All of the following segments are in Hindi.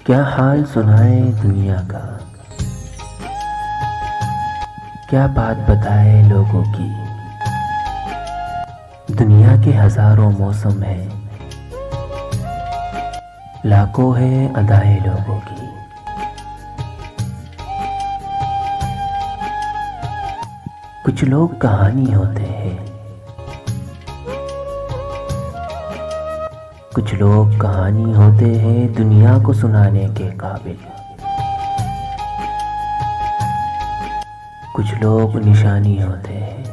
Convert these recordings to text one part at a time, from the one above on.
क्या हाल सुनाए दुनिया का, क्या बात बताए लोगों की। दुनिया के हजारों मौसम है, लाखों है अदाएं लोगों की। कुछ लोग कहानी होते हैं, कुछ लोग कहानी होते हैं दुनिया को सुनाने के काबिल। कुछ लोग निशानी होते हैं,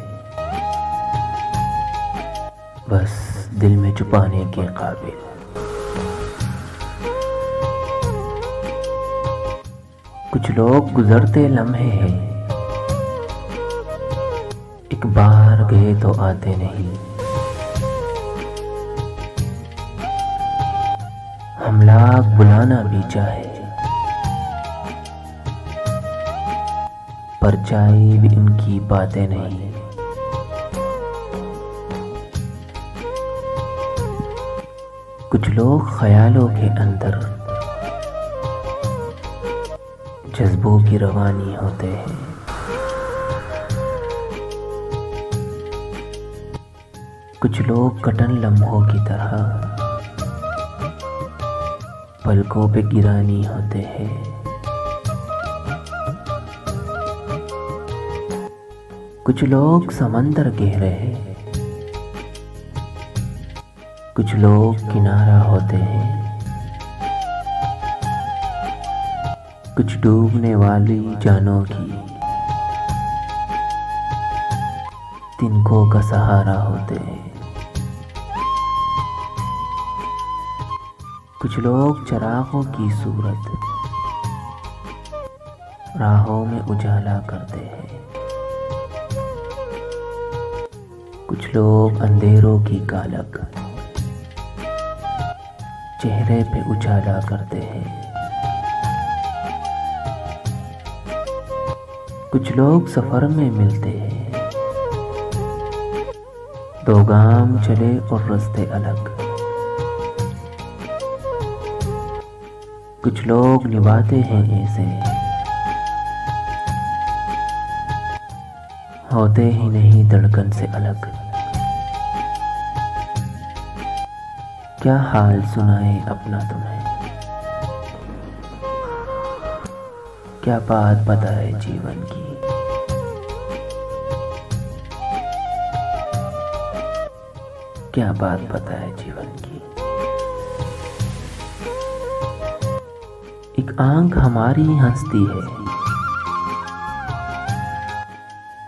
बस दिल में छुपाने के काबिल। कुछ लोग गुजरते लम्हे हैं, एक बार गए तो आते नहीं। हम लाख बुलाना भी चाहे, पर चाहे भी इनकी बातें नहीं। कुछ लोग ख्यालों के अंदर जज्बों की रवानी होते हैं। कुछ लोग कटन लम्हों की तरह पलकों पे गिरानी होते हैं। कुछ लोग समंदर गहरे हैं, कुछ लोग किनारा होते हैं। कुछ डूबने वाली जानों की तिनकों का सहारा होते हैं। कुछ लोग चरागों की सूरत राहों में उजाला करते हैं। कुछ लोग अंधेरों की कालक चेहरे पे उजाला करते हैं। कुछ लोग सफर में मिलते हैं, दो गाम चले और रास्ते अलग। कुछ लोग निभाते हैं ऐसे, होते ही नहीं धड़कन से अलग। क्या हाल सुनाए अपना तुम्हें, क्या बात बताए जीवन की। क्या बात बताए जीवन की। एक आंख हमारी हंसती है,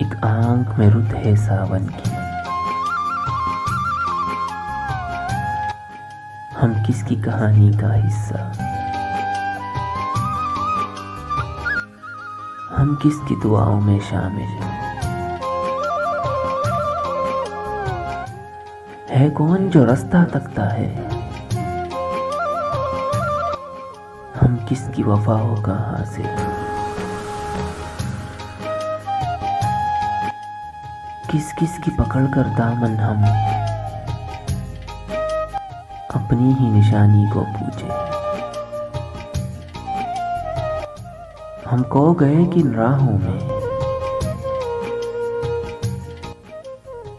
एक आंख में रुत है सावन की। हम किसकी कहानी का हिस्सा, हम किसकी दुआओं में शामिल। है कौन जो रास्ता तकता है, हम किसकी वफाओं का हासिल। किस किस की पकड़ कर दामन हम अपनी ही निशानी को पूछे। हम खो गए किन राहों में,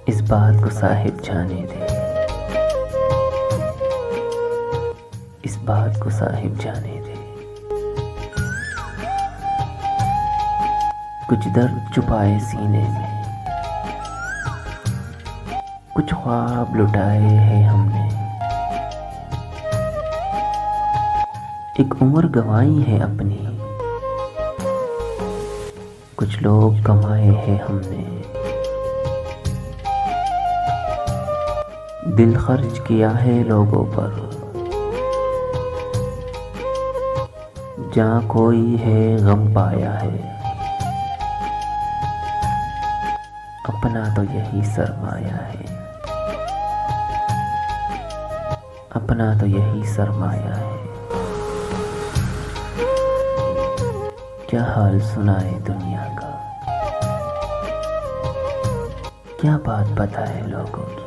इस बात को साहिब जाने दे। इस बात को साहिब जाने दे। कुछ दर्द छुपाए सीने में, कुछ ख्वाब लुटाए हैं हमने। एक उम्र गंवाई है अपनी, कुछ लोग कमाए हैं हमने। दिल खर्च किया है लोगों पर, जहाँ कोई है गम पाया है। अपना तो यही सरमाया है, अपना तो यही सरमाया है। क्या हाल सुनाए दुनिया का, क्या बात बताए लोगों की।